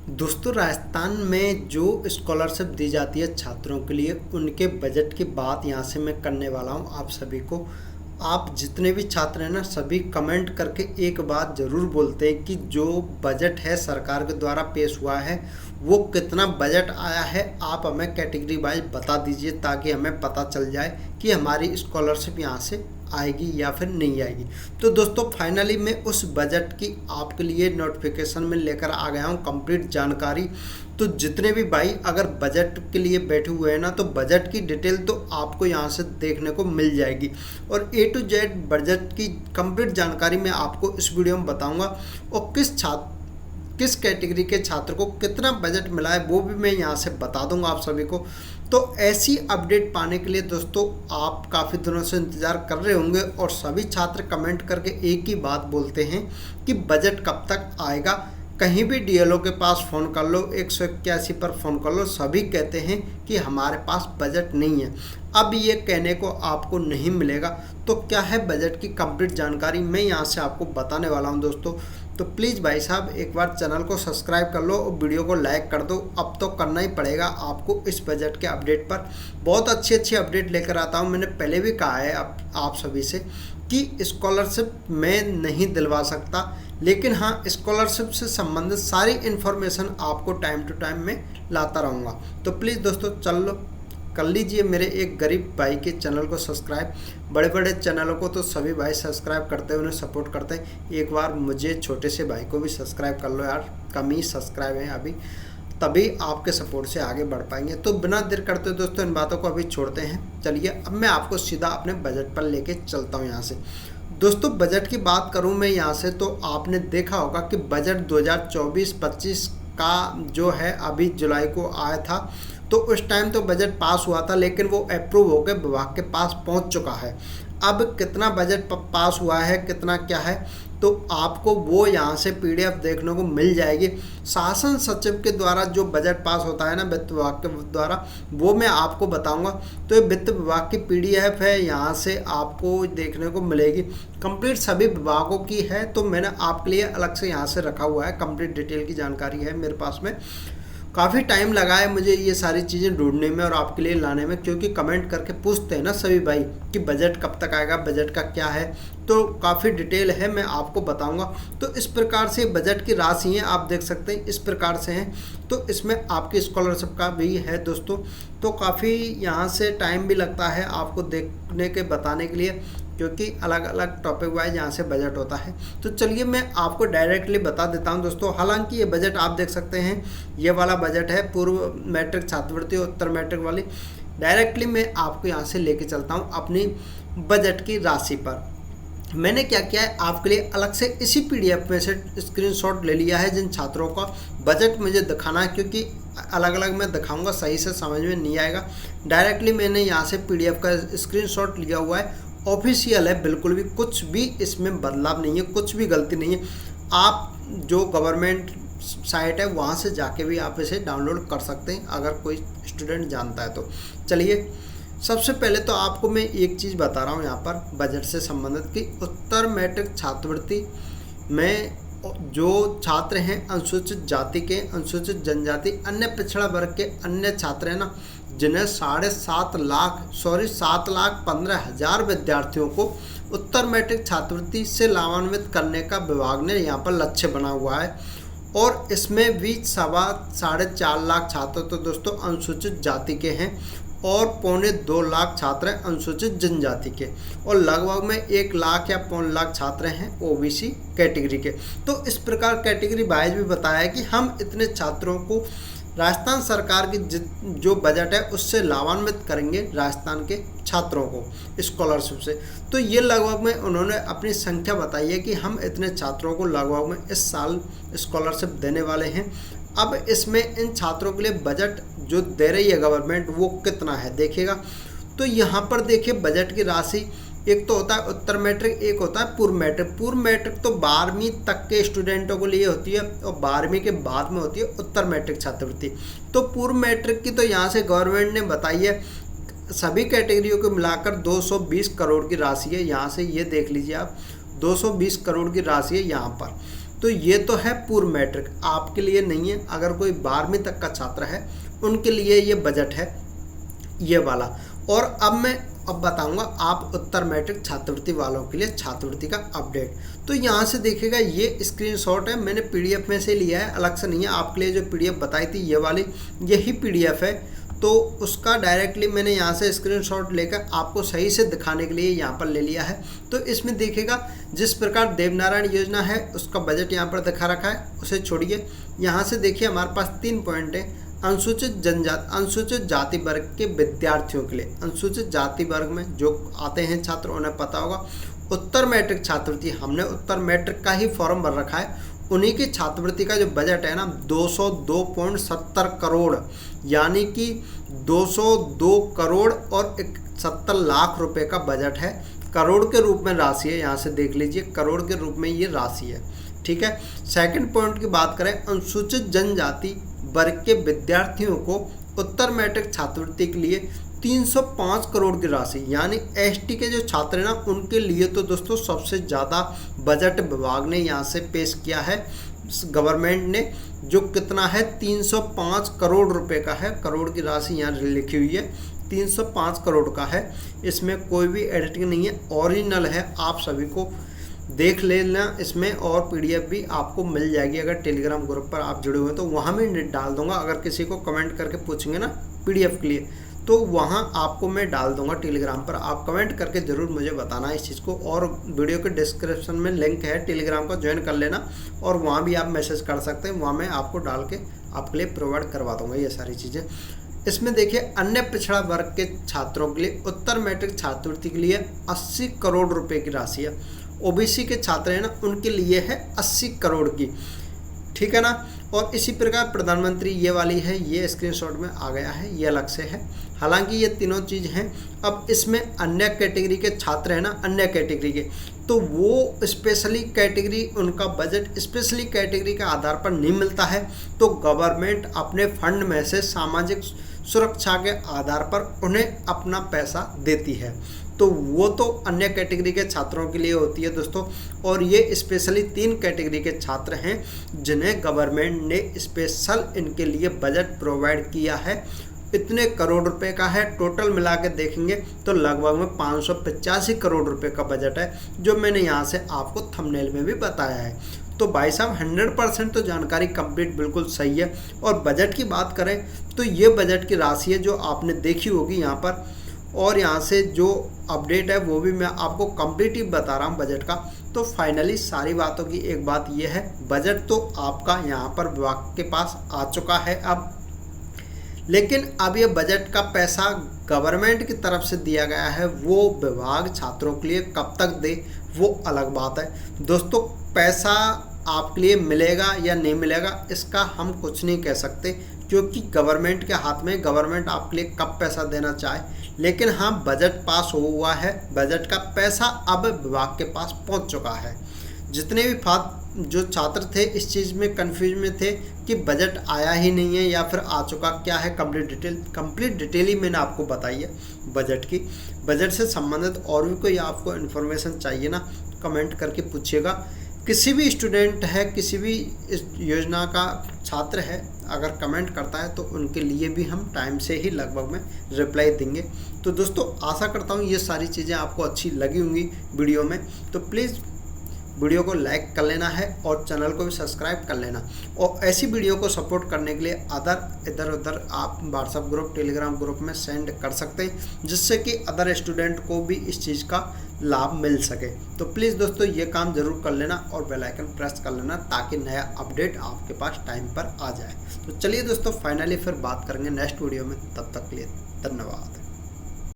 दोस्तों, राजस्थान में जो स्कॉलरशिप दी जाती है छात्रों के लिए, उनके बजट की बात यहाँ से मैं करने वाला हूँ आप सभी को। आप जितने भी छात्र हैं ना, सभी कमेंट करके एक बात ज़रूर बोलते हैं कि जो बजट है सरकार के द्वारा पेश हुआ है वो कितना बजट आया है, आप हमें कैटेगरी वाइज बता दीजिए ताकि हमें पता चल जाए कि हमारी स्कॉलरशिप यहाँ से आएगी या फिर नहीं आएगी। तो दोस्तों, फाइनली मैं उस बजट की आपके लिए नोटिफिकेशन में लेकर आ गया हूँ कंप्लीट जानकारी। तो जितने भी भाई अगर बजट के लिए बैठे हुए हैं ना, तो बजट की डिटेल तो आपको यहाँ से देखने को मिल जाएगी और A to Z बजट की कंप्लीट जानकारी मैं आपको इस वीडियो में बताऊँगा। और किस कैटेगरी के छात्र को कितना बजट मिला है वो भी मैं यहाँ से बता दूंगा आप सभी को। तो ऐसी अपडेट पाने के लिए दोस्तों, आप काफ़ी दिनों से इंतज़ार कर रहे होंगे और सभी छात्र कमेंट करके एक ही बात बोलते हैं कि बजट कब तक आएगा। कहीं भी DLO के पास फ़ोन कर लो, 181 पर फ़ोन कर लो, सभी कहते हैं कि हमारे पास बजट नहीं है। अब ये कहने को आपको नहीं मिलेगा। तो क्या है बजट की कंप्लीट जानकारी मैं यहाँ से आपको बताने वाला हूँ दोस्तों। तो प्लीज़ भाई साहब एक बार चैनल को सब्सक्राइब कर लो और वीडियो को लाइक कर दो। अब तो करना ही पड़ेगा आपको इस बजट के अपडेट पर। बहुत अच्छी अपडेट लेकर आता हूँ। मैंने पहले भी कहा है आप सभी से कि स्कॉलरशिप मैं नहीं दिलवा सकता, लेकिन हाँ, स्कॉलरशिप से संबंधित सारी इन्फॉर्मेशन आपको टाइम टू टाइम में लाता रहूँगा। तो प्लीज़ दोस्तों चलो कर लीजिए मेरे एक गरीब भाई के चैनल को सब्सक्राइब। बड़े बड़े चैनलों को तो सभी भाई सब्सक्राइब करते हैं, उन्हें सपोर्ट करते हैं। एक बार मुझे छोटे से भाई को भी सब्सक्राइब कर लो यार, कम ही सब्सक्राइब हैं अभी, तभी आपके सपोर्ट से आगे बढ़ पाएंगे। तो बिना देर करते दोस्तों इन बातों को अभी छोड़ते हैं। चलिए अब मैं आपको सीधा अपने बजट पर लेके चलता हूँ यहाँ से। दोस्तों, बजट की बात करूँ मैं यहाँ से, तो आपने देखा होगा कि बजट 2024-25 का जो है अभी जुलाई को आया था। तो उस टाइम तो बजट पास हुआ था, लेकिन वो अप्रूव होकर विभाग के पास पहुंच चुका है। अब कितना बजट पास हुआ है, कितना क्या है, तो आपको वो यहाँ से PDF देखने को मिल जाएगी। शासन सचिव के द्वारा जो बजट पास होता है ना वित्त विभाग के द्वारा, वो मैं आपको बताऊंगा। तो ये वित्त विभाग की PDF है, यहाँ से आपको देखने को मिलेगी। कंप्लीट सभी विभागों की है, तो मैंने आपके लिए अलग से यहाँ से रखा हुआ है। कंप्लीट डिटेल की जानकारी है मेरे पास में। काफ़ी टाइम लगा है मुझे ये सारी चीज़ें ढूंढने में और आपके लिए लाने में, क्योंकि कमेंट करके पूछते हैं ना सभी भाई कि बजट कब तक आएगा, बजट का क्या है। तो काफ़ी डिटेल है, मैं आपको बताऊंगा। तो इस प्रकार से बजट की राशि है, आप देख सकते हैं इस प्रकार से हैं। तो इसमें आपकी स्कॉलरशिप का भी है दोस्तों। तो काफ़ी यहाँ से टाइम भी लगता है आपको देखने के बताने के लिए, क्योंकि अलग अलग टॉपिक वाइज यहाँ से बजट होता है। तो चलिए मैं आपको डायरेक्टली बता देता हूँ दोस्तों। हालांकि ये बजट आप देख सकते हैं, ये वाला बजट है पूर्व मैट्रिक छात्रवृत्ति और उत्तर मैट्रिक वाली। डायरेक्टली मैं आपको यहाँ से लेके चलता हूँ अपनी बजट की राशि पर। मैंने क्या किया है, आपके लिए अलग से इसी PDF में से स्क्रीनशॉट ले लिया है जिन छात्रों का बजट मुझे दिखाना है, क्योंकि अलग अलग मैं दिखाऊंगा सही से समझ में नहीं आएगा। डायरेक्टली मैंने यहाँ से PDF का स्क्रीनशॉट लिया हुआ है। ऑफिशियल है, बिल्कुल भी कुछ भी इसमें बदलाव नहीं है, कुछ भी गलती नहीं है। आप जो गवर्नमेंट साइट है वहाँ से जाके भी आप इसे डाउनलोड कर सकते हैं अगर कोई स्टूडेंट जानता है तो। चलिए सबसे पहले तो आपको मैं एक चीज़ बता रहा हूँ यहाँ पर बजट से संबंधित कि उत्तर मैट्रिक छात्रवृत्ति में जो छात्र हैं अनुसूचित जाति के, अनुसूचित जनजाति, अन्य पिछड़ा वर्ग के अन्य छात्र हैं ना, जिन्हें 7,15,000 विद्यार्थियों को उत्तर मैट्रिक छात्रवृत्ति से लाभान्वित करने का विभाग ने यहाँ पर लक्ष्य बना हुआ है। और इसमें भी 4.5 लाख छात्र तो दोस्तों अनुसूचित जाति के हैं और 2.25 लाख छात्र हैं अनुसूचित जनजाति के, और लगभग में 1 लाख या 2.25 लाख छात्र हैं OBC कैटेगरी के। तो इस प्रकार कैटेगरी वाइज भी बताया है कि हम इतने छात्रों को राजस्थान सरकार की जो बजट है उससे लाभान्वित करेंगे राजस्थान के छात्रों को स्कॉलरशिप से। तो ये लगभग में उन्होंने अपनी संख्या बताई है कि हम इतने छात्रों को लगभग में इस साल स्कॉलरशिप देने वाले हैं। अब इसमें इन छात्रों के लिए बजट जो दे रही है गवर्नमेंट वो कितना है देखिएगा। तो यहाँ पर देखिए बजट की राशि, एक तो होता है उत्तर मैट्रिक, एक होता है पूर्व मैट्रिक। पूर्व मैट्रिक तो 12वीं तक के स्टूडेंटों को लिए होती है और 12वीं के बाद में होती है उत्तर मैट्रिक छात्रवृत्ति। तो पूर्व मैट्रिक की तो यहाँ से गवर्नमेंट ने बताई है सभी कैटेगरियों को मिलाकर 220 करोड़ की राशि है। यहाँ से ये देख लीजिए आप, 220 करोड़ की राशि है यहाँ पर। तो ये तो है पूर्व मैट्रिक, आपके लिए नहीं है। अगर कोई 12वीं तक का छात्र है उनके लिए ये बजट है ये वाला। और अब मैं बताऊंगा आप उत्तर मैट्रिक छात्रवृत्ति वालों के लिए छात्रवृत्ति का अपडेट। तो यहाँ से देखिएगा ये स्क्रीनशॉट है, मैंने पीडीएफ में से लिया है, अलग से नहीं है। आपके लिए जो पीडीएफ बताई थी ये वाली यही पीडीएफ है, तो उसका डायरेक्टली मैंने यहाँ से स्क्रीनशॉट लेकर आपको सही से दिखाने के लिए यहाँ पर ले लिया है। तो इसमें देखिएगा जिस प्रकार देवनारायण योजना है उसका बजट यहाँ पर दिखा रखा है, उसे छोड़िए। यहाँ से देखिए हमारे पास 3 पॉइंट है। अनुसूचित जाति वर्ग के विद्यार्थियों के लिए, अनुसूचित जाति वर्ग में जो आते हैं छात्र उन्हें पता होगा। उत्तर मैट्रिक छात्रवृत्ति, हमने उत्तर मैट्रिक का ही फॉर्म भर रखा है, उन्हीं की छात्रवृत्ति का जो बजट है ना 202.70 करोड़, यानी कि 202 करोड़ और 70 लाख रुपए का बजट है। करोड़ के रूप में राशि है, यहाँ से देख लीजिए करोड़ के रूप में ये राशि है, ठीक है। सेकंड पॉइंट की बात करें, अनुसूचित जनजाति वर्ग के विद्यार्थियों को उत्तर मैट्रिक छात्रवृत्ति के लिए 305 करोड़ की राशि, यानी एसटी के जो छात्र हैं ना उनके लिए तो दोस्तों सबसे ज़्यादा बजट विभाग ने यहाँ से पेश किया है गवर्नमेंट ने, जो कितना है 305 करोड़ रुपए का है। करोड़ की राशि यहाँ लिखी हुई है, 305 करोड़ का है, इसमें कोई भी एडिटिंग नहीं है, ओरिजिनल है। आप सभी को देख लेना इसमें, और पीडीएफ भी आपको मिल जाएगी अगर टेलीग्राम ग्रुप पर आप जुड़े हुए हैं तो वहाँ मैं डाल दूंगा। अगर किसी को कमेंट करके पूछेंगे ना पीडीएफ के लिए तो वहाँ आपको मैं डाल दूंगा टेलीग्राम पर, आप कमेंट करके ज़रूर मुझे बताना इस चीज़ को। और वीडियो के डिस्क्रिप्शन में लिंक है टेलीग्राम का, ज्वाइन कर लेना और वहाँ भी आप मैसेज कर सकते हैं, वहाँ मैं आपको डाल के आपके लिए प्रोवाइड करवा दूँगा ये सारी चीज़ें। इसमें देखिए अन्य पिछड़ा वर्ग के छात्रों के लिए उत्तर मैट्रिक छात्रवृत्ति के लिए 80 करोड़ रुपए की राशि है। ओबीसी के छात्र हैं ना उनके लिए है 80 करोड़ की, ठीक है ना। और इसी प्रकार प्रधानमंत्री ये वाली है, ये स्क्रीनशॉट में आ गया है, ये अलग से है। हालांकि ये तीनों चीज़ हैं। अब इसमें अन्य कैटेगरी के छात्र हैं ना, अन्य कैटेगरी के, तो वो स्पेशली कैटेगरी उनका बजट स्पेशली कैटेगरी के आधार पर नहीं मिलता है, तो गवर्नमेंट अपने फंड में से सामाजिक सुरक्षा के आधार पर उन्हें अपना पैसा देती है। तो वो तो अन्य कैटेगरी के छात्रों के लिए होती है दोस्तों। और ये स्पेशली 3 कैटेगरी के छात्र हैं जिन्हें गवर्नमेंट ने स्पेशल इनके लिए बजट प्रोवाइड किया है। इतने करोड़ रुपए का है, टोटल मिला के देखेंगे तो लगभग में 585 करोड़ रुपए का बजट है, जो मैंने यहाँ से आपको थंबनेल में भी बताया है। तो भाई साहब 100% तो जानकारी कंप्लीट बिल्कुल सही है। और बजट की बात करें तो ये बजट की राशि है जो आपने देखी होगी यहाँ पर, और यहाँ से जो अपडेट है वो भी मैं आपको कंप्लीट ही बता रहा हूँ बजट का। तो फाइनली सारी बातों की एक बात ये है, बजट तो आपका यहाँ पर विभाग के पास आ चुका है अब, लेकिन अब ये बजट का पैसा गवर्नमेंट की तरफ से दिया गया है, वो विभाग छात्रों के लिए कब तक दे वो अलग बात है दोस्तों। पैसा आपके लिए मिलेगा या नहीं मिलेगा इसका हम कुछ नहीं कह सकते, क्योंकि गवर्नमेंट के हाथ में, गवर्नमेंट आपके लिए कब पैसा देना चाहे। लेकिन हाँ, बजट पास हुआ है, बजट का पैसा अब विभाग के पास पहुंच चुका है। जितने भी जो छात्र थे इस चीज़ में कंफ्यूज में थे कि बजट आया ही नहीं है या फिर आ चुका, क्या है कंप्लीट डिटेल ही मैंने आपको बताई है बजट की। बजट से संबंधित और भी कोई आपको इन्फॉर्मेशन चाहिए ना, कमेंट करके पूछिएगा। किसी भी स्टूडेंट है, किसी भी इस योजना का छात्र है, अगर कमेंट करता है तो उनके लिए भी हम टाइम से ही लगभग में रिप्लाई देंगे। तो दोस्तों आशा करता हूँ ये सारी चीज़ें आपको अच्छी लगी होंगी वीडियो में, तो प्लीज़ वीडियो को लाइक कर लेना है और चैनल को भी सब्सक्राइब कर लेना। और ऐसी वीडियो को सपोर्ट करने के लिए इधर उधर आप व्हाट्सएप ग्रुप, टेलीग्राम ग्रुप में सेंड कर सकते हैं, जिससे कि अदर स्टूडेंट को भी इस चीज़ का लाभ मिल सके। तो प्लीज़ दोस्तों ये काम ज़रूर कर लेना और बेल आइकन प्रेस कर लेना, ताकि नया अपडेट आपके पास टाइम पर आ जाए। तो चलिए दोस्तों फाइनली फिर बात करेंगे नेक्स्ट वीडियो में, तब तक के लिए धन्यवाद।